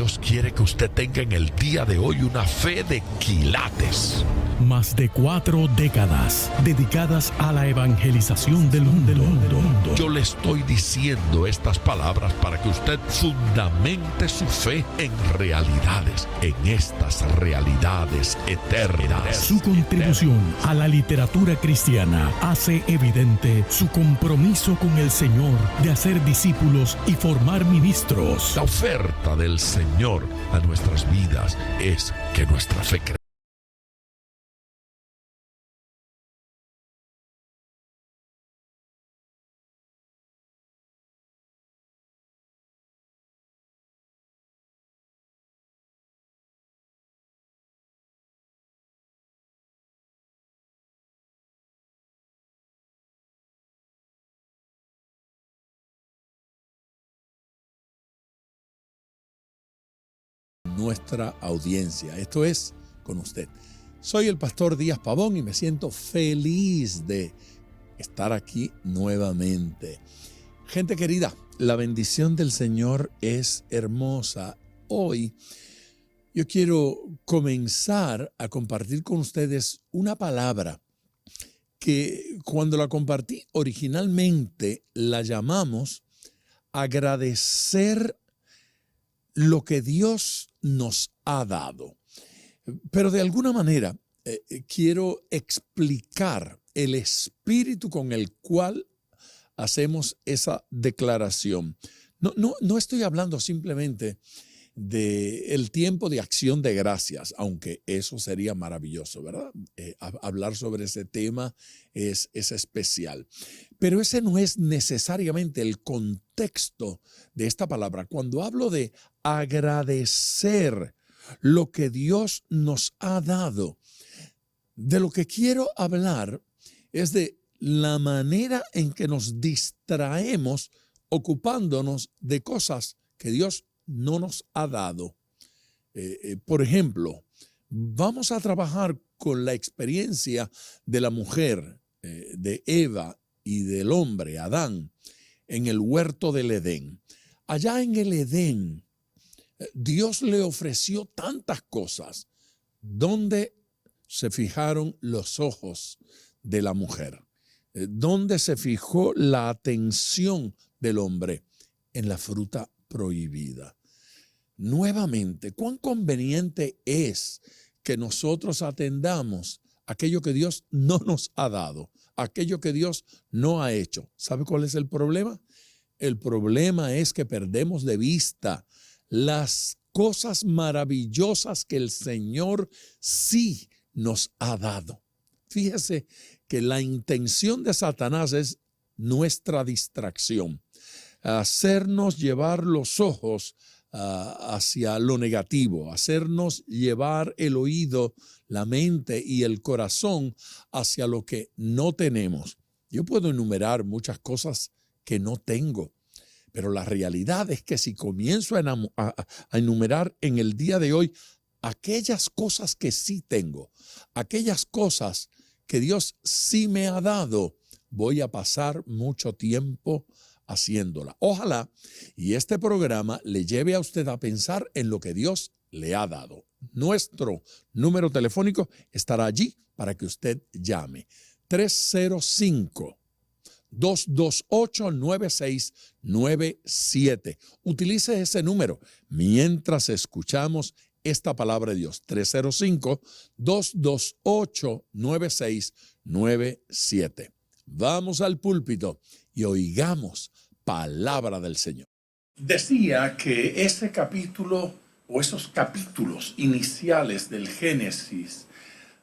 Dios quiere que usted tenga en el día de hoy una fe de quilates. Más de 4 décadas dedicadas a la evangelización del mundo. Yo le estoy diciendo estas palabras para que usted fundamente su fe en realidades, en estas realidades eternas. Su contribución a la literatura cristiana hace evidente su compromiso con el Señor de hacer discípulos y formar ministros. La oferta del Señor a nuestras vidas es que nuestra fe crezca. Nuestra audiencia. Esto es con usted. Soy el pastor Díaz Pavón y me siento feliz de estar aquí nuevamente. Gente querida, la bendición del Señor es hermosa. Hoy yo quiero comenzar a compartir con ustedes una palabra que cuando la compartí originalmente la llamamos agradecer lo que Dios nos ha dado. Pero de alguna manera quiero explicar el espíritu con el cual hacemos esa declaración. No estoy hablando simplemente del tiempo de acción de gracias, aunque eso sería maravilloso, ¿verdad? Hablar sobre ese tema es especial. Pero ese no es necesariamente el contexto de esta palabra. Cuando hablo de agradecer lo que Dios nos ha dado, de lo que quiero hablar es de la manera en que nos distraemos ocupándonos de cosas que Dios no nos ha dado. Por ejemplo, vamos a trabajar con la experiencia de la mujer, de Eva y del hombre, Adán, en el huerto del Edén. Allá en el Edén, Dios le ofreció tantas cosas. ¿Dónde se fijaron los ojos de la mujer? ¿Dónde se fijó la atención del hombre? En la fruta prohibida. Nuevamente, cuán conveniente es que nosotros atendamos aquello que Dios no nos ha dado, aquello que Dios no ha hecho. ¿Sabe cuál es el problema? El problema es que perdemos de vista las cosas maravillosas que el Señor sí nos ha dado. Fíjese que la intención de Satanás es nuestra distracción, hacernos llevar los ojos hacia lo negativo, hacernos llevar el oído, la mente y el corazón hacia lo que no tenemos. Yo puedo enumerar muchas cosas que no tengo, pero la realidad es que si comienzo a enumerar en el día de hoy aquellas cosas que sí tengo, aquellas cosas que Dios sí me ha dado, voy a pasar mucho tiempo haciéndola. Ojalá y este programa le lleve a usted a pensar en lo que Dios le ha dado. Nuestro número telefónico estará allí para que usted llame. 305-228-9697. Utilice ese número mientras escuchamos esta palabra de Dios. 305-228-9697. Vamos al púlpito y oigamos palabra del Señor. Decía que ese capítulo o esos capítulos iniciales del Génesis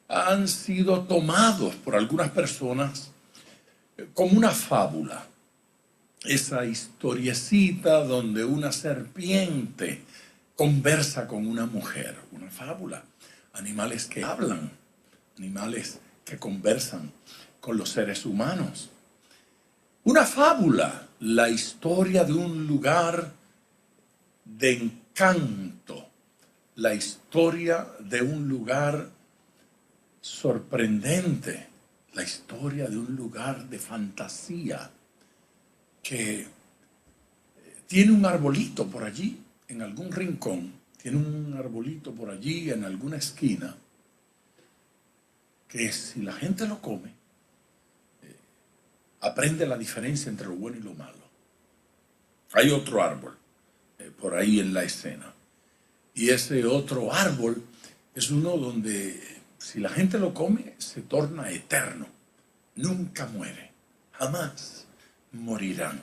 han sido tomados por algunas personas como una fábula. Esa historiecita donde una serpiente conversa con una mujer, una fábula. Animales que hablan, animales que conversan con los seres humanos. Una fábula, la historia de un lugar de encanto, la historia de un lugar sorprendente, la historia de un lugar de fantasía que tiene un arbolito por allí, en algún rincón, tiene un arbolito por allí en alguna esquina que si la gente lo come, aprende la diferencia entre lo bueno y lo malo. Hay otro árbol por ahí en la escena. Y ese otro árbol es uno donde si la gente lo come se torna eterno. Nunca muere. Jamás morirán.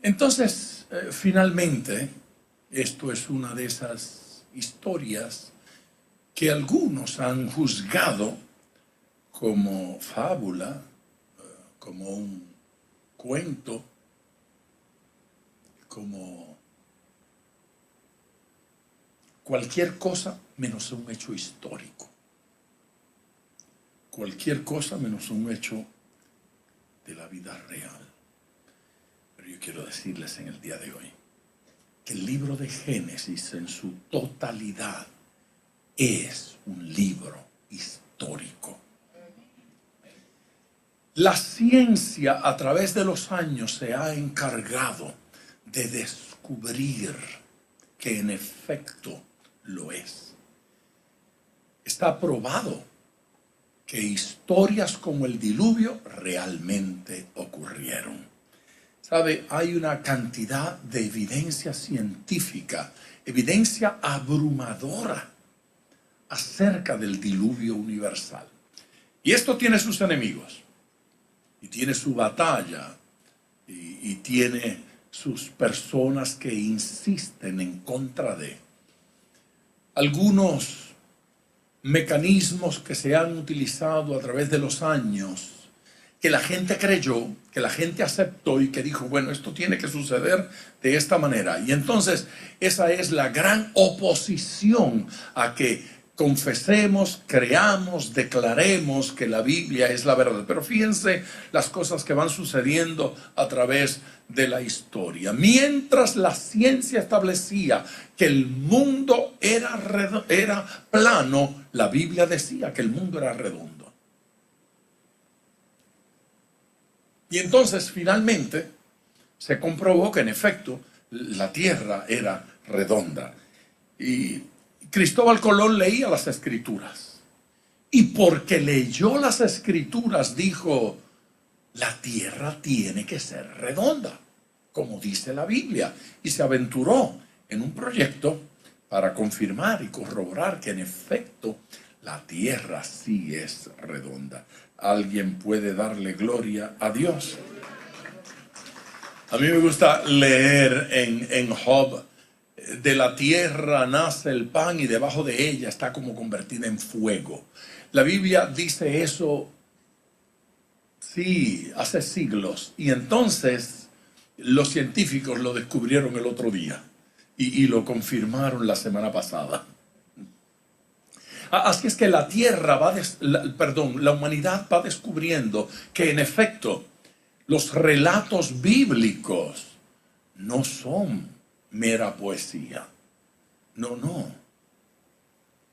Entonces, finalmente, esto es una de esas historias que algunos han juzgado como fábula, como un cuento, como cualquier cosa menos un hecho histórico. Cualquier cosa menos un hecho de la vida real. Pero yo quiero decirles en el día de hoy que el libro de Génesis en su totalidad es un libro histórico. La ciencia a través de los años se ha encargado de descubrir que en efecto lo es. Está probado que historias como el diluvio realmente ocurrieron. ¿Sabe? Hay una cantidad de evidencia científica, evidencia abrumadora acerca del diluvio universal. Y esto tiene sus enemigos, y tiene su batalla, y tiene sus personas que insisten en contra de algunos mecanismos que se han utilizado a través de los años, que la gente creyó, que la gente aceptó y que dijo, bueno, esto tiene que suceder de esta manera. Y entonces esa es la gran oposición a que confesemos, creamos, declaremos que la Biblia es la verdad. Pero fíjense las cosas que van sucediendo a través de la historia. Mientras la ciencia establecía que el mundo era plano, la Biblia decía que el mundo era redondo. Y entonces finalmente se comprobó que en efecto la tierra era redonda. Y Cristóbal Colón leía las escrituras. Y porque leyó las escrituras dijo, la tierra tiene que ser redonda, como dice la Biblia. Y se aventuró en un proyecto para confirmar y corroborar que en efecto la tierra sí es redonda. ¿Alguien puede darle gloria a Dios? A mí me gusta leer en Job, de la tierra nace el pan y debajo de ella está como convertida en fuego. La Biblia dice eso, sí, hace siglos. Y entonces los científicos lo descubrieron el otro día y lo confirmaron la semana pasada. Así es que la tierra la humanidad va descubriendo que en efecto los relatos bíblicos no son mera poesía. No.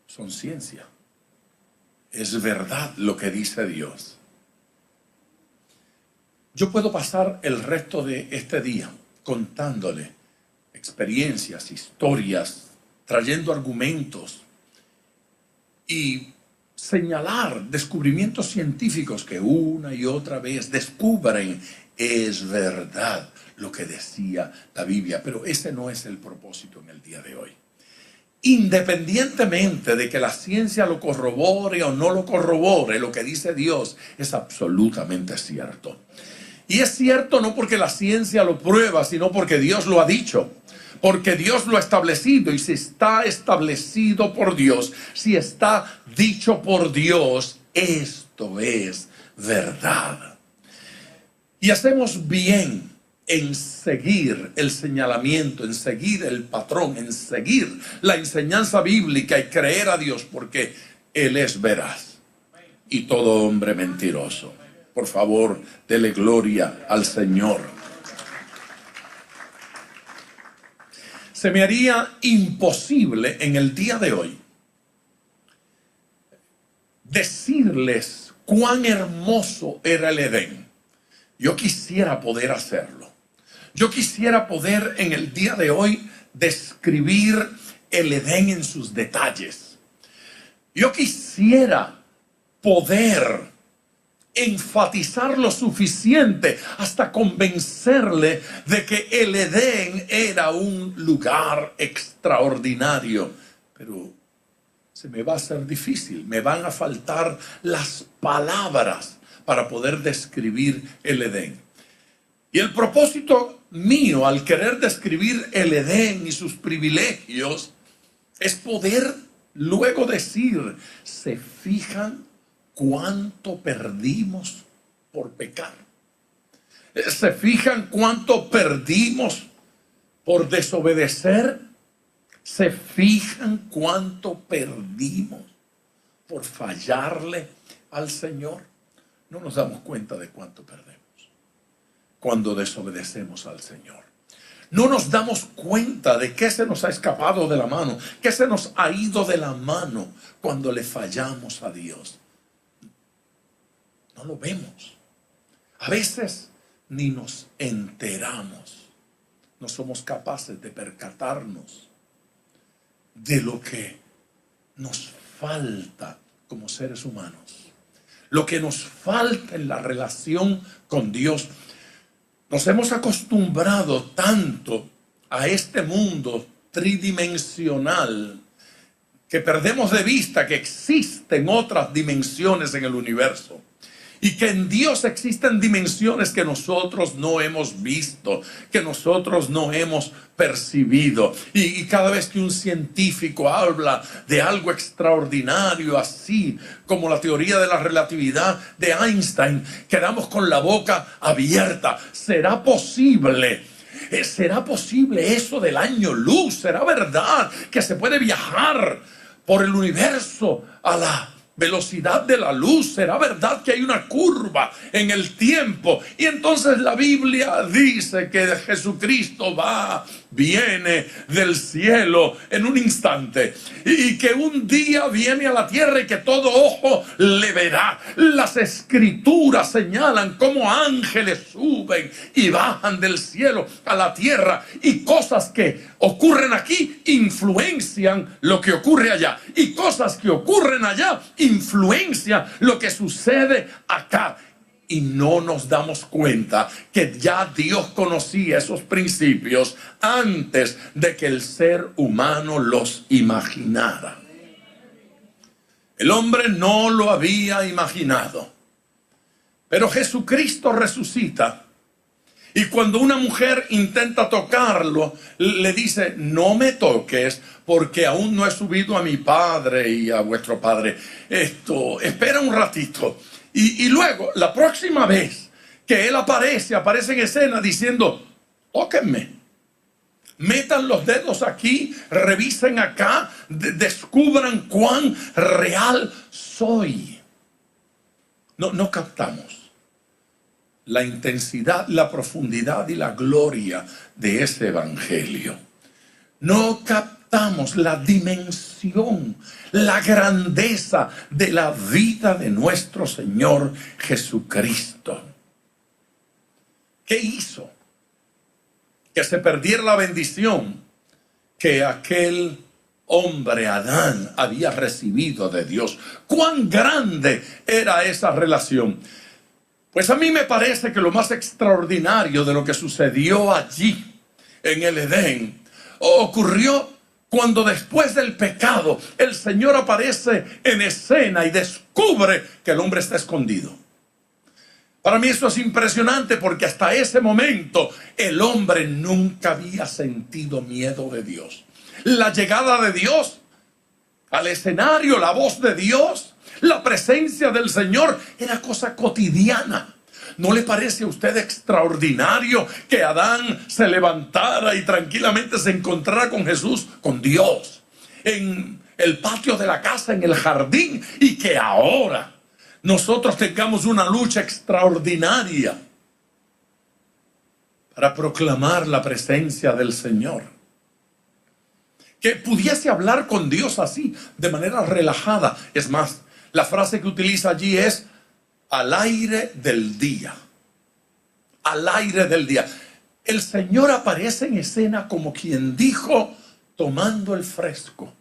Son ciencia. Es verdad lo que dice Dios. Yo puedo pasar el resto de este día contándole experiencias, historias, trayendo argumentos y señalar descubrimientos científicos que una y otra vez descubren es verdad lo que decía la Biblia, pero ese no es el propósito en el día de hoy. Independientemente de que la ciencia lo corrobore o no lo corrobore, lo que dice Dios es absolutamente cierto. Y es cierto no porque la ciencia lo prueba, sino porque Dios lo ha dicho. Porque Dios lo ha establecido, y si está establecido por Dios, si está dicho por Dios, esto es verdad. Y hacemos bien en seguir el señalamiento, en seguir el patrón, en seguir la enseñanza bíblica y creer a Dios, porque Él es veraz y todo hombre mentiroso. Por favor, dele gloria al Señor. Se me haría imposible en el día de hoy decirles cuán hermoso era el Edén. Yo quisiera poder hacerlo. Yo quisiera poder en el día de hoy describir el Edén en sus detalles. Yo quisiera poder enfatizar lo suficiente hasta convencerle de que el Edén era un lugar extraordinario, pero se me va a hacer difícil, me van a faltar las palabras para poder describir el Edén. Y el propósito mío al querer describir el Edén y sus privilegios es poder luego decir, ¿se fijan cuánto perdimos por pecar? ¿Se fijan cuánto perdimos por desobedecer? ¿Se fijan cuánto perdimos por fallarle al Señor? No nos damos cuenta de cuánto perdemos cuando desobedecemos al Señor. No nos damos cuenta de qué se nos ha escapado de la mano, qué se nos ha ido de la mano cuando le fallamos a Dios. No lo vemos. A veces ni nos enteramos. No somos capaces de percatarnos de lo que nos falta como seres humanos. Lo que nos falta en la relación con Dios. Nos hemos acostumbrado tanto a este mundo tridimensional que perdemos de vista que existen otras dimensiones en el universo. Y que en Dios existen dimensiones que nosotros no hemos visto, que nosotros no hemos percibido. Y cada vez que un científico habla de algo extraordinario, así como la teoría de la relatividad de Einstein, quedamos con la boca abierta. ¿Será posible? ¿Será posible eso del año luz? ¿Será verdad que se puede viajar por el universo a la velocidad de la luz? ¿Será verdad que hay una curva en el tiempo? Y entonces la Biblia dice que Jesucristo viene del cielo en un instante y que un día viene a la tierra y que todo ojo le verá. Las escrituras señalan cómo ángeles suben y bajan del cielo a la tierra, y cosas que ocurren aquí influencian lo que ocurre allá, y cosas que ocurren allá influencian lo que sucede acá. Y no nos damos cuenta que ya Dios conocía esos principios antes de que el ser humano los imaginara. El hombre no lo había imaginado. Pero Jesucristo resucita. Y cuando una mujer intenta tocarlo, le dice, no me toques, porque aún no he subido a mi Padre y a vuestro Padre. Espera un ratito. Y luego, la próxima vez que él aparece en escena diciendo, tóquenme, metan los dedos aquí, revisen acá, descubran cuán real soy. No captamos la intensidad, la profundidad y la gloria de ese evangelio. No captamos la dimensión, la grandeza de la vida de nuestro Señor Jesucristo. ¿Qué hizo? Que se perdiera la bendición que aquel hombre, Adán, había recibido de Dios. ¿Cuán grande era esa relación? Pues a mí me parece que lo más extraordinario de lo que sucedió allí en el Edén ocurrió cuando después del pecado el Señor aparece en escena y descubre que el hombre está escondido. Para mí eso es impresionante, porque hasta ese momento el hombre nunca había sentido miedo de Dios. La llegada de Dios al escenario, la voz de Dios, la presencia del Señor era cosa cotidiana. ¿No le parece a usted extraordinario que Adán se levantara y tranquilamente se encontrara con Jesús, con Dios, en el patio de la casa, en el jardín, y que ahora nosotros tengamos una lucha extraordinaria para proclamar la presencia del Señor? Que pudiese hablar con Dios así, de manera relajada. Es más, la frase que utiliza allí es, al aire del día. Al aire del día. el Señor aparece en escena como quien dijo, tomando el fresco,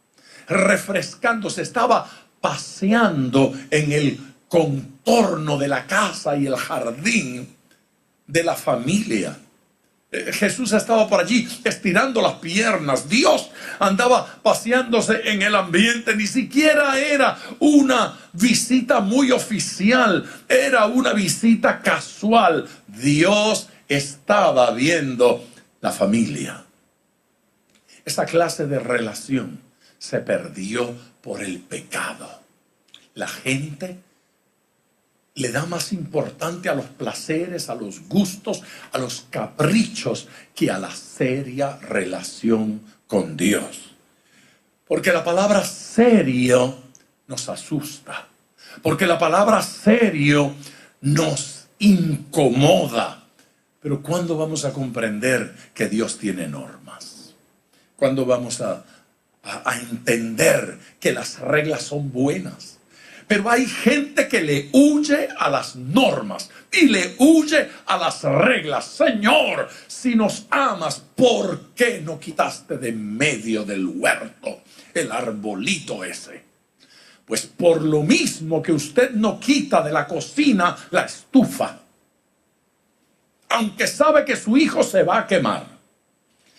refrescándose, estaba paseando en el contorno de la casa y el jardín de la familia. Jesús estaba por allí estirando las piernas. Dios andaba paseándose en el ambiente. Ni siquiera era una visita muy oficial, era una visita casual. Dios estaba viendo la familia. Esa clase de relación se perdió por el pecado. La gente le da más importante a los placeres, a los gustos, a los caprichos, que a la seria relación con Dios. Porque la palabra serio nos asusta. Porque la palabra serio nos incomoda. Pero ¿cuándo vamos a comprender que Dios tiene normas? ¿Cuándo vamos a entender que las reglas son buenas? Pero hay gente que le huye a las normas y le huye a las reglas. Señor, si nos amas, ¿por qué no quitaste de medio del huerto el arbolito ese? Pues por lo mismo que usted no quita de la cocina la estufa, aunque sabe que su hijo se va a quemar,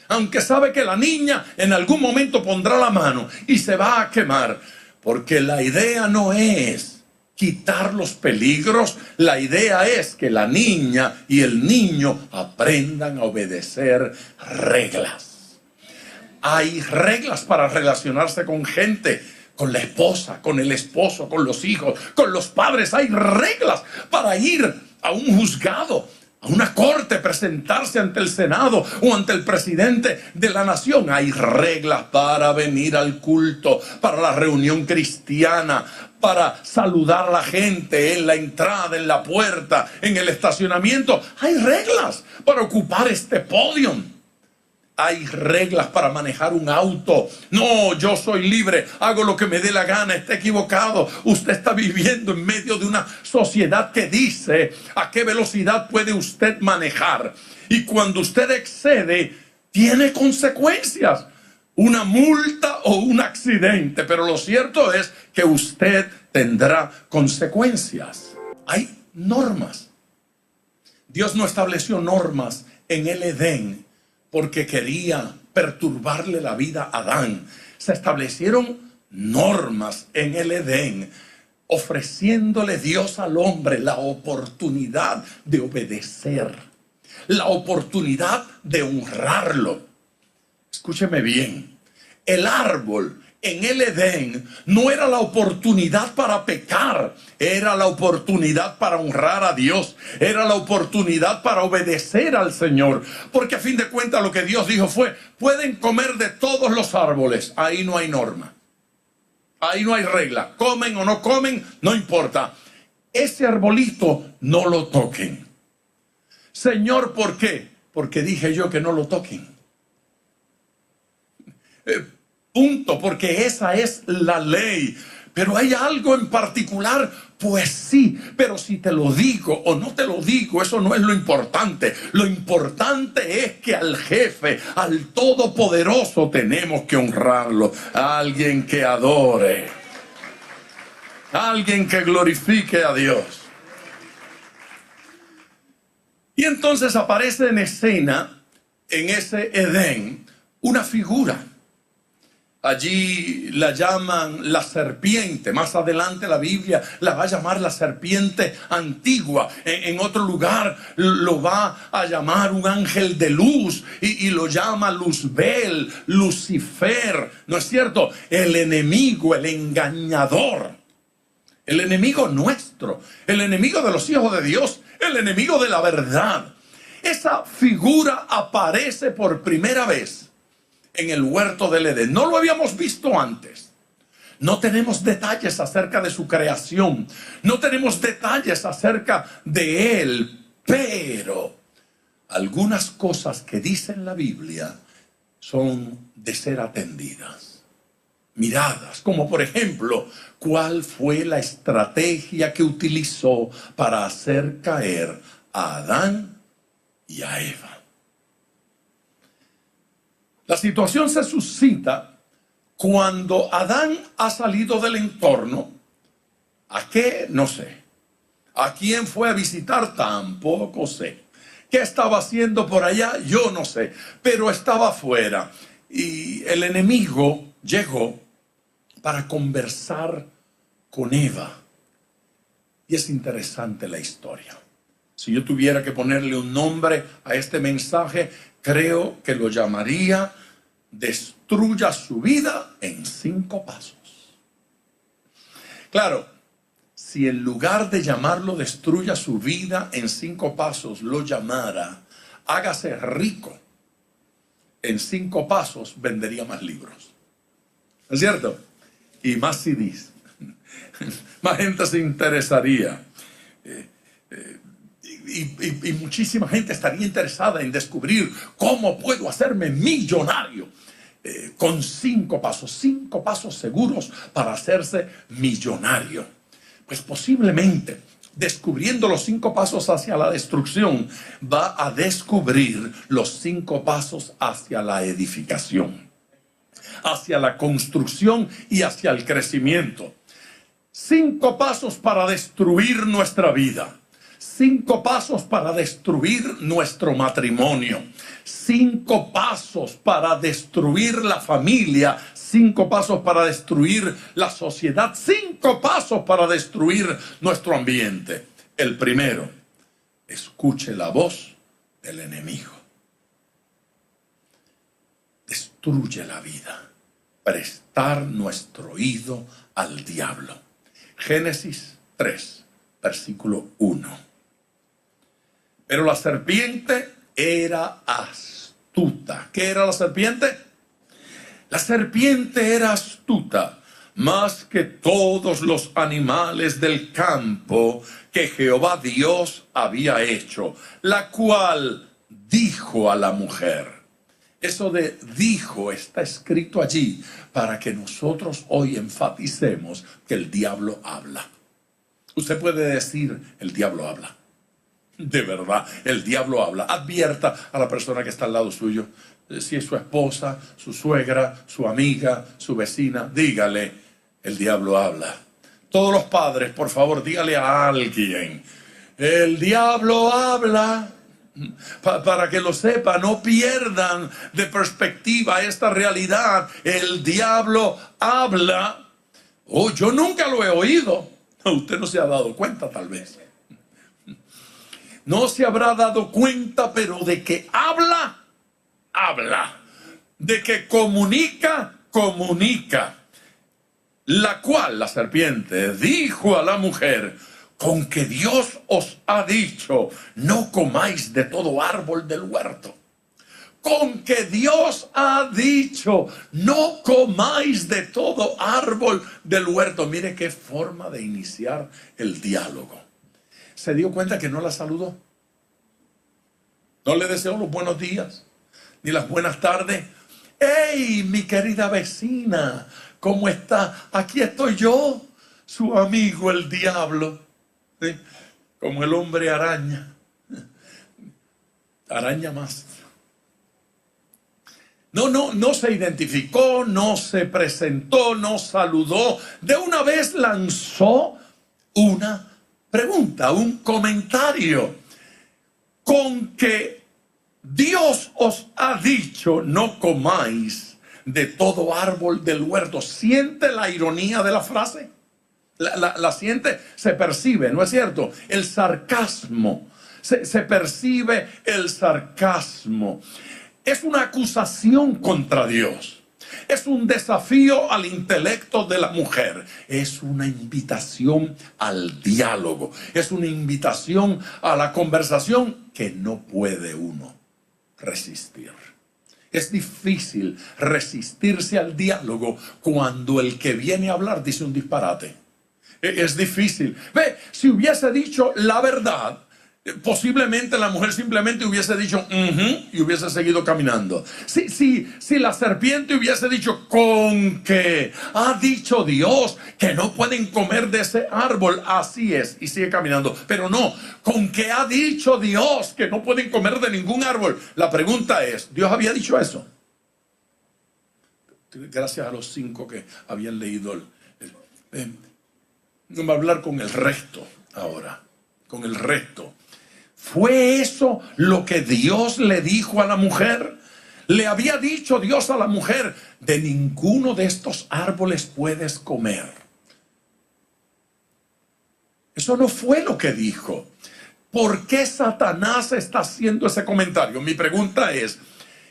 aunque sabe que la niña en algún momento pondrá la mano y se va a quemar. Porque la idea no es quitar los peligros, la idea es que la niña y el niño aprendan a obedecer reglas. Hay reglas para relacionarse con gente, con la esposa, con el esposo, con los hijos, con los padres. Hay reglas para ir a un juzgado, a una corte, presentarse ante el Senado o ante el presidente de la nación. Hay reglas para venir al culto, para la reunión cristiana, para saludar a la gente en la entrada, en la puerta, en el estacionamiento. Hay reglas para ocupar este podio. Hay reglas para manejar un auto. No, yo soy libre, hago lo que me dé la gana. Está equivocado. Usted está viviendo en medio de una sociedad que dice a qué velocidad puede usted manejar. Y cuando usted excede, tiene consecuencias. Una multa o un accidente. Pero lo cierto es que usted tendrá consecuencias. Hay normas. Dios no estableció normas en el Edén porque quería perturbarle la vida a Adán. Se establecieron normas en el Edén, ofreciéndole Dios al hombre la oportunidad de obedecer, la oportunidad de honrarlo. Escúcheme bien, el árbol en el Edén no era la oportunidad para pecar, era la oportunidad para honrar a Dios, era la oportunidad para obedecer al Señor, porque a fin de cuentas lo que Dios dijo fue, pueden comer de todos los árboles, ahí no hay norma, ahí no hay regla, comen o no comen, no importa, ese arbolito no lo toquen. Señor, ¿por qué? Porque dije yo que no lo toquen. Punto, porque esa es la ley. Pero hay algo en particular, pues sí, pero si te lo digo o no te lo digo, eso no es lo importante. Lo importante es que al jefe, al todopoderoso, tenemos que honrarlo. Alguien que adore, alguien que glorifique a Dios. Y entonces aparece en escena, en ese Edén, una figura. Allí la llaman la serpiente. Más adelante la Biblia la va a llamar la serpiente antigua. En otro lugar lo va a llamar un ángel de luz y lo llama Luzbel, Lucifer. ¿No es cierto? El enemigo, el engañador. El enemigo nuestro. El enemigo de los hijos de Dios. El enemigo de la verdad. Esa figura aparece por primera vez en el huerto del Edén. No lo habíamos visto antes. No tenemos detalles acerca de su creación. No tenemos detalles acerca de él. Pero algunas cosas que dice en la Biblia son de ser atendidas, miradas. Como por ejemplo, ¿cuál fue la estrategia que utilizó para hacer caer a Adán y a Eva? La situación se suscita cuando Adán ha salido del entorno. ¿A qué? No sé. ¿A quién fue a visitar? Tampoco sé. ¿Qué estaba haciendo por allá? Yo no sé. Pero estaba afuera. Y el enemigo llegó para conversar con Eva. Y es interesante la historia. Si yo tuviera que ponerle un nombre a este mensaje, creo que lo llamaría Destruya su vida en 5 pasos. Claro, si en lugar de llamarlo Destruya su vida en 5 pasos, lo llamara Hágase rico en 5 pasos, vendería más libros. ¿No es cierto? Y más CDs. Más gente se interesaría. Y muchísima gente estaría interesada en descubrir cómo puedo hacerme millonario. Con 5 pasos, 5 pasos seguros para hacerse millonario. Pues posiblemente, descubriendo los 5 pasos hacia la destrucción, va a descubrir los 5 pasos hacia la edificación, hacia la construcción y hacia el crecimiento. 5 pasos para destruir nuestra vida. 5 pasos para destruir nuestro matrimonio. 5 pasos para destruir la familia. 5 pasos para destruir la sociedad. 5 pasos para destruir nuestro ambiente. El primero, escuche la voz del enemigo. Destruye la vida. Prestar nuestro oído al diablo. Génesis 3, versículo 1. Pero la serpiente era astuta. ¿Qué era la serpiente? La serpiente era astuta, más que todos los animales del campo que Jehová Dios había hecho, la cual dijo a la mujer. Eso de dijo está escrito allí para que nosotros hoy enfaticemos que el diablo habla. Usted puede decir, el diablo habla. De verdad, el diablo habla. Advierta a la persona que está al lado suyo. Si es su esposa, su suegra, su amiga, su vecina, dígale, el diablo habla. Todos los padres, por favor, dígale a alguien, el diablo habla. Para que lo sepa, no pierdan de perspectiva esta realidad. El diablo habla. Oh, yo nunca lo he oído. Usted no se ha dado cuenta, tal vez. No se habrá dado cuenta, pero de que habla, habla. De que comunica, comunica. La cual, la serpiente, dijo a la mujer, con que Dios os ha dicho, no comáis de todo árbol del huerto. Con que Dios ha dicho, no comáis de todo árbol del huerto. Mire qué forma de iniciar el diálogo. ¿Se dio cuenta que no la saludó? No le deseó los buenos días, ni las buenas tardes. ¡Hey, mi querida vecina! ¿Cómo está? Aquí estoy yo, su amigo el diablo. ¿Sí? Como el hombre araña. Araña más. No se identificó, no se presentó, no saludó. De una vez lanzó una pregunta, un comentario. Con que Dios os ha dicho, no comáis de todo árbol del huerto. ¿Siente la ironía de la frase? La siente, se percibe, ¿no es cierto? El sarcasmo, se percibe el sarcasmo. Es una acusación contra Dios. Es un desafío al intelecto de la mujer. Es una invitación al diálogo. Es una invitación a la conversación que no puede uno resistir. Es difícil resistirse al diálogo cuando el que viene a hablar dice un disparate. Es difícil. Ve, si hubiese dicho la verdad, posiblemente la mujer simplemente hubiese dicho y hubiese seguido caminando. Si la serpiente hubiese dicho, con que ha dicho Dios que no pueden comer de ese árbol, así es, y sigue caminando. Pero no, con que ha dicho Dios que no pueden comer de ningún árbol. La pregunta es, ¿Dios había dicho eso? gracias a los 5 que habían leído no va a hablar con el resto ahora, con el resto. ¿Fue eso lo que Dios le dijo a la mujer? Le había dicho Dios a la mujer: de ninguno de estos árboles puedes comer. Eso no fue lo que dijo. ¿Por qué Satanás está haciendo ese comentario? Mi pregunta es: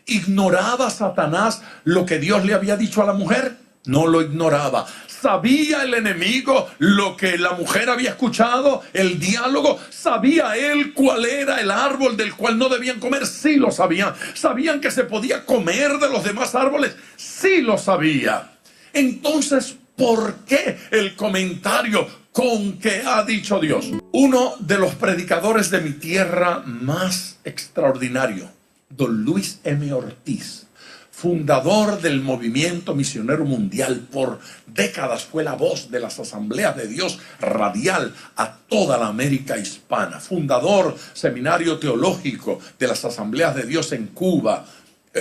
¿ignoraba Satanás lo que Dios le había dicho a la mujer? No lo ignoraba. ¿Sabía el enemigo lo que la mujer había escuchado? El diálogo. ¿Sabía él cuál era el árbol del cual no debían comer? Sí lo sabían. ¿Sabían que se podía comer de los demás árboles? Sí lo sabía. Entonces, ¿por qué el comentario con que ha dicho Dios? Uno de los predicadores de mi tierra más extraordinario, don Luis M. Ortiz, fundador del movimiento misionero mundial, por décadas fue la voz de las asambleas de Dios radial a toda la América hispana, fundador seminario teológico de las asambleas de Dios en Cuba,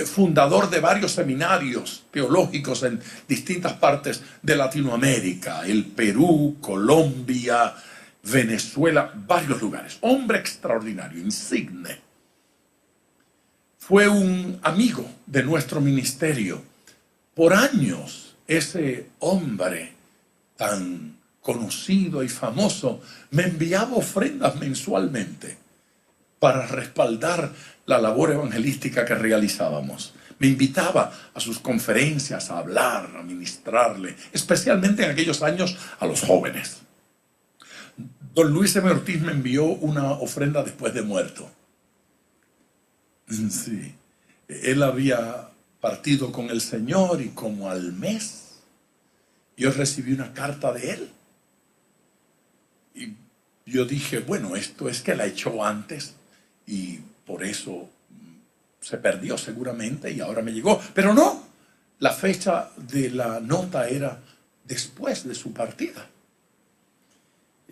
fundador de varios seminarios teológicos en distintas partes de Latinoamérica, el Perú, Colombia, Venezuela, varios lugares. Hombre extraordinario, insigne. Fue un amigo de nuestro ministerio. Por años, ese hombre tan conocido y famoso me enviaba ofrendas mensualmente para respaldar la labor evangelística que realizábamos. Me invitaba a sus conferencias a hablar, a ministrarle, especialmente en aquellos años a los jóvenes. Don Luis M. Ortiz me envió una ofrenda después de muerto. Sí, él había partido con el Señor y como al mes yo recibí una carta de él. Y yo dije, bueno, esto es que la echó antes y por eso se perdió seguramente y ahora me llegó. Pero no, la fecha de la nota era después de su partida.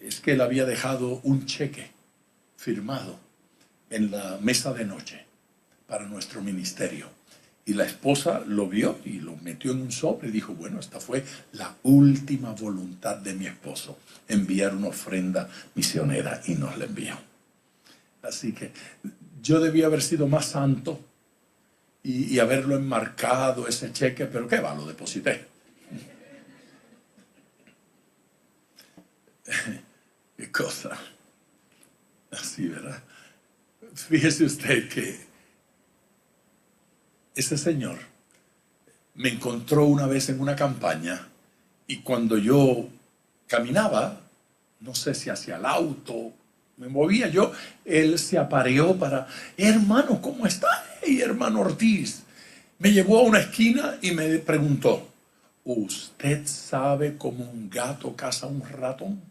Es que él había dejado un cheque firmado en la mesa de noche para nuestro ministerio. Y la esposa lo vio y lo metió en un sobre y dijo, bueno, esta fue la última voluntad de mi esposo, enviar una ofrenda misionera, y nos la envió. Así que yo debía haber sido más santo y haberlo enmarcado ese cheque, pero qué va, lo deposité. Qué cosa. Así, ¿verdad? Fíjese usted que ese señor me encontró una vez en una campaña y cuando yo caminaba, no sé si hacia el auto, me movía yo, él se apareó para, hermano, ¿cómo está? Hey, hermano Ortiz. Me llevó a una esquina y me preguntó, ¿usted sabe cómo un gato caza un ratón?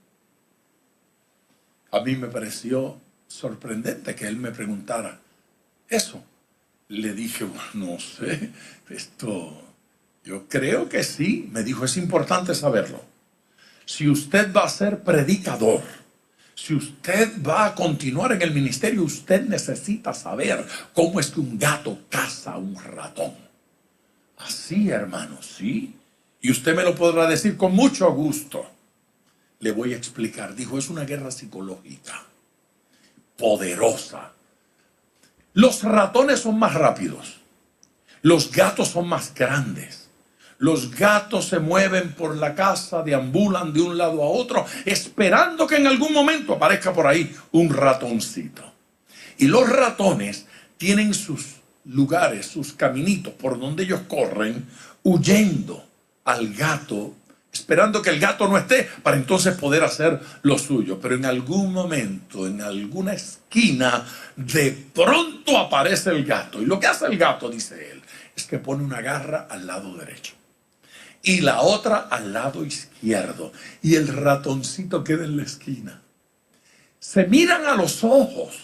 A mí me pareció sorprendente que él me preguntara eso. Le dije, bueno, no sé, yo creo que sí. Me dijo, es importante saberlo. Si usted va a ser predicador, si usted va a continuar en el ministerio, usted necesita saber cómo es que un gato caza un ratón. Así, hermano, sí. Y usted me lo podrá decir con mucho gusto. Le voy a explicar. Dijo, es una guerra psicológica, poderosa. Los ratones son más rápidos. Los gatos son más grandes. Los gatos se mueven por la casa, deambulan de un lado a otro, esperando que en algún momento aparezca por ahí un ratoncito. Y los ratones tienen sus lugares, sus caminitos por donde ellos corren, huyendo al gato, esperando que el gato no esté para entonces poder hacer lo suyo. Pero en algún momento, en alguna esquina, de pronto aparece el gato. Y lo que hace el gato, dice él, es que pone una garra al lado derecho y la otra al lado izquierdo. Y el ratoncito queda en la esquina. Se miran a los ojos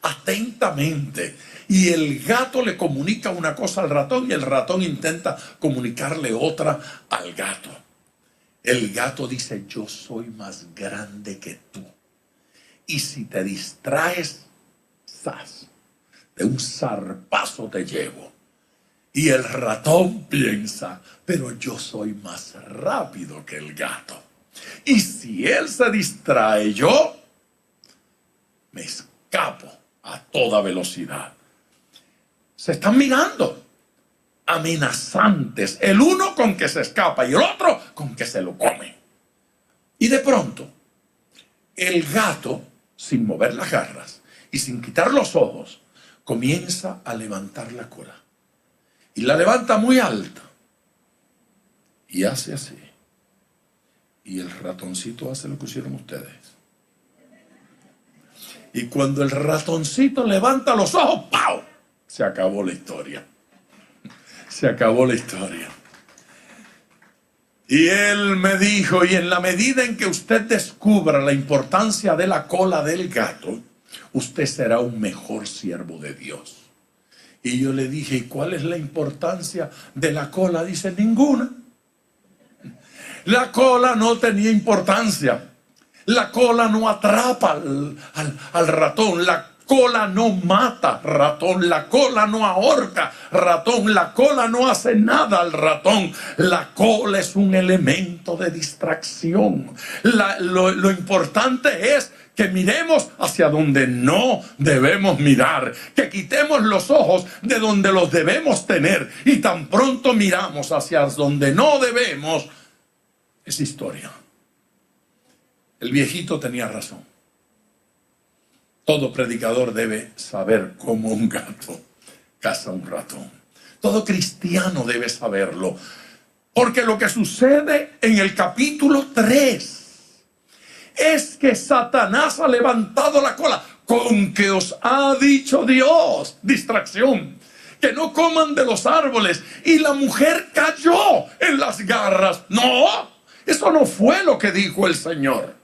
atentamente. Y el gato le comunica una cosa al ratón y el ratón intenta comunicarle otra al gato. El gato dice, yo soy más grande que tú. Y si te distraes, ¡zas!, de un zarpazo te llevo. Y el ratón piensa, pero yo soy más rápido que el gato. Y si él se distrae, yo me escapo a toda velocidad. Se están mirando, amenazantes, el uno con que se escapa y el otro con que se lo come. Y de pronto, el gato, sin mover las garras y sin quitar los ojos, comienza a levantar la cola. Y la levanta muy alta. Y hace así. Y el ratoncito hace lo que hicieron ustedes. Y cuando el ratoncito levanta los ojos, ¡pau! Se acabó la historia. Se acabó la historia. Y él me dijo, y en la medida en que usted descubra la importancia de la cola del gato, usted será un mejor siervo de Dios. Y yo le dije, ¿y cuál es la importancia de la cola? Dice, ninguna. La cola no tenía importancia. La cola no atrapa al ratón. La cola no mata ratón. La cola no ahorca ratón. La cola no hace nada al ratón. La cola es un elemento de distracción. Lo importante es que miremos hacia donde no debemos mirar, que quitemos los ojos de donde los debemos tener, y tan pronto miramos hacia donde no debemos, es historia. El viejito tenía razón. Todo predicador debe saber cómo un gato caza un ratón. Todo cristiano debe saberlo, porque lo que sucede en el capítulo 3 es que Satanás ha levantado la cola. ¿Con que os ha dicho Dios? Distracción. Que no coman de los árboles. Y la mujer cayó en las garras. No, eso no fue lo que dijo el Señor.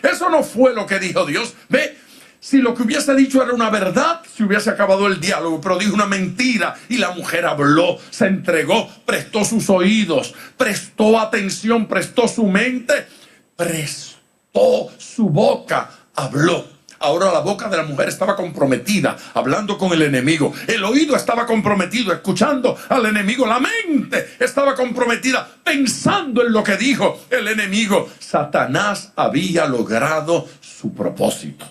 Eso no fue lo que dijo Dios. Ve, si lo que hubiese dicho era una verdad, se hubiese acabado el diálogo, pero dijo una mentira y la mujer habló, se entregó, prestó sus oídos, prestó atención, prestó su mente, prestó su boca, habló. Ahora la boca de la mujer estaba comprometida, hablando con el enemigo. El oído estaba comprometido, escuchando al enemigo. La mente estaba comprometida, pensando en lo que dijo el enemigo. Satanás había logrado su propósito.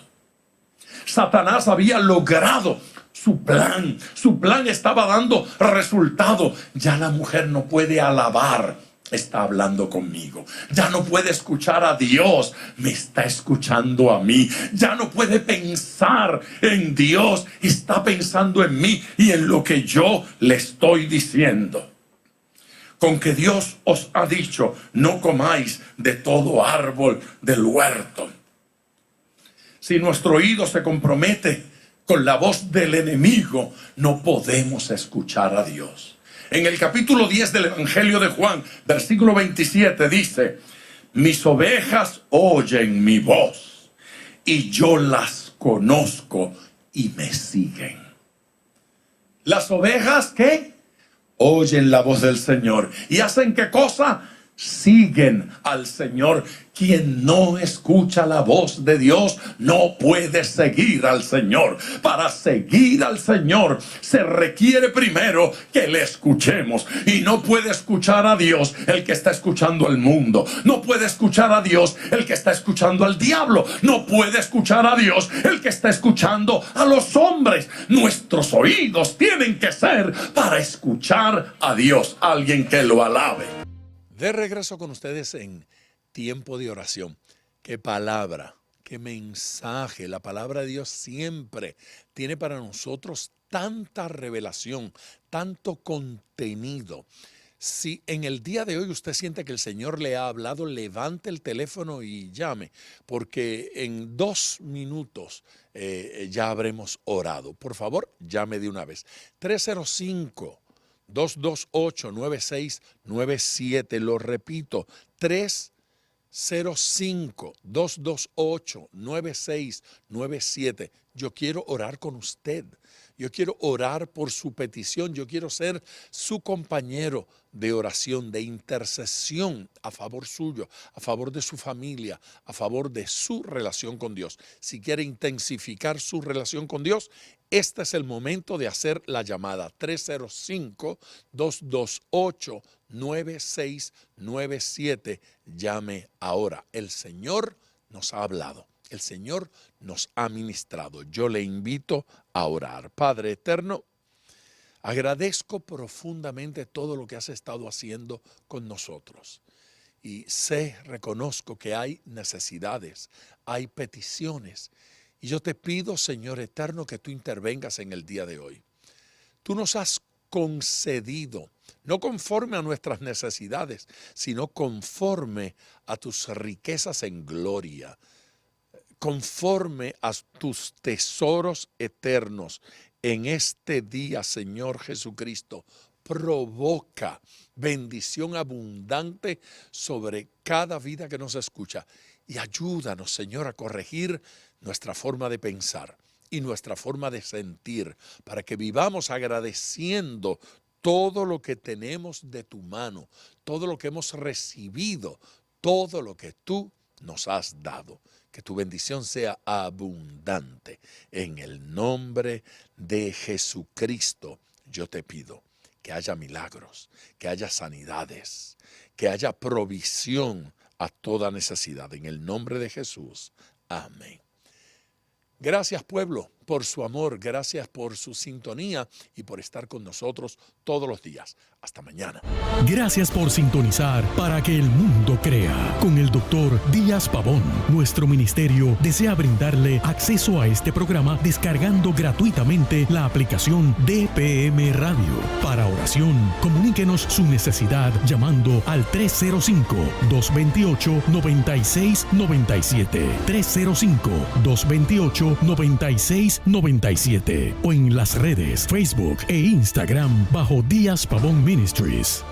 Satanás había logrado su plan. Su plan estaba dando resultado. Ya la mujer no puede alabar. Está hablando conmigo. Ya no puede escuchar a Dios. Me está escuchando a mí. Ya no puede pensar en Dios. Está pensando en mí y en lo que yo le estoy diciendo. Con que Dios os ha dicho, no comáis de todo árbol del huerto. Si nuestro oído se compromete con la voz del enemigo, no podemos escuchar a Dios. En el capítulo 10 del Evangelio de Juan, versículo 27, dice, mis ovejas oyen mi voz y yo las conozco y me siguen. Las ovejas, ¿qué? Oyen la voz del Señor. ¿Y hacen qué cosa? Siguen al Señor. Quien no escucha la voz de Dios no puede seguir al Señor. Para seguir al Señor se requiere primero que le escuchemos. Y no puede escuchar a Dios el que está escuchando al mundo. No puede escuchar a Dios el que está escuchando al diablo. No puede escuchar a Dios el que está escuchando a los hombres. Nuestros oídos tienen que ser para escuchar a Dios. Alguien que lo alabe. De regreso con ustedes en Tiempo de Oración. Qué palabra, qué mensaje. La palabra de Dios siempre tiene para nosotros tanta revelación, tanto contenido. Si en el día de hoy usted siente que el Señor le ha hablado, levante el teléfono y llame, porque en 2 minutos ya habremos orado. Por favor, llame de una vez. 305-228-9697. Lo repito, 305-228-9697. Yo quiero orar con usted. Yo quiero orar por su petición. Yo quiero ser su compañero de oración, de intercesión a favor suyo, a favor de su familia, a favor de su relación con Dios. Si quiere intensificar su relación con Dios, este es el momento de hacer la llamada 305-228-9697. Llame ahora. El Señor nos ha hablado. El Señor nos ha ministrado. Yo le invito a orar. Padre eterno, agradezco profundamente todo lo que has estado haciendo con nosotros. Y reconozco que hay necesidades, hay peticiones. Y yo te pido, Señor eterno, que tú intervengas en el día de hoy. Tú nos has concedido, no conforme a nuestras necesidades, sino conforme a tus riquezas en gloria, conforme a tus tesoros eternos. En este día, Señor Jesucristo, provoca bendición abundante sobre cada vida que nos escucha. Y ayúdanos, Señor, a corregir nuestra forma de pensar y nuestra forma de sentir, para que vivamos agradeciendo todo lo que tenemos de tu mano, todo lo que hemos recibido, todo lo que tú nos has dado. Que tu bendición sea abundante. En el nombre de Jesucristo, yo te pido que haya milagros, que haya sanidades, que haya provisión a toda necesidad. En el nombre de Jesús. Amén. Gracias, pueblo, por su amor. Gracias por su sintonía y por estar con nosotros todos los días. Hasta mañana. Gracias por sintonizar Para que el Mundo Crea con el Dr. Díaz Pavón. Nuestro ministerio desea brindarle acceso a este programa descargando gratuitamente la aplicación DPM Radio. Para oración, comuníquenos su necesidad llamando al 305-228-9697. 305-228-9697 o en las redes Facebook e Instagram bajo Díaz Pavón Ministries.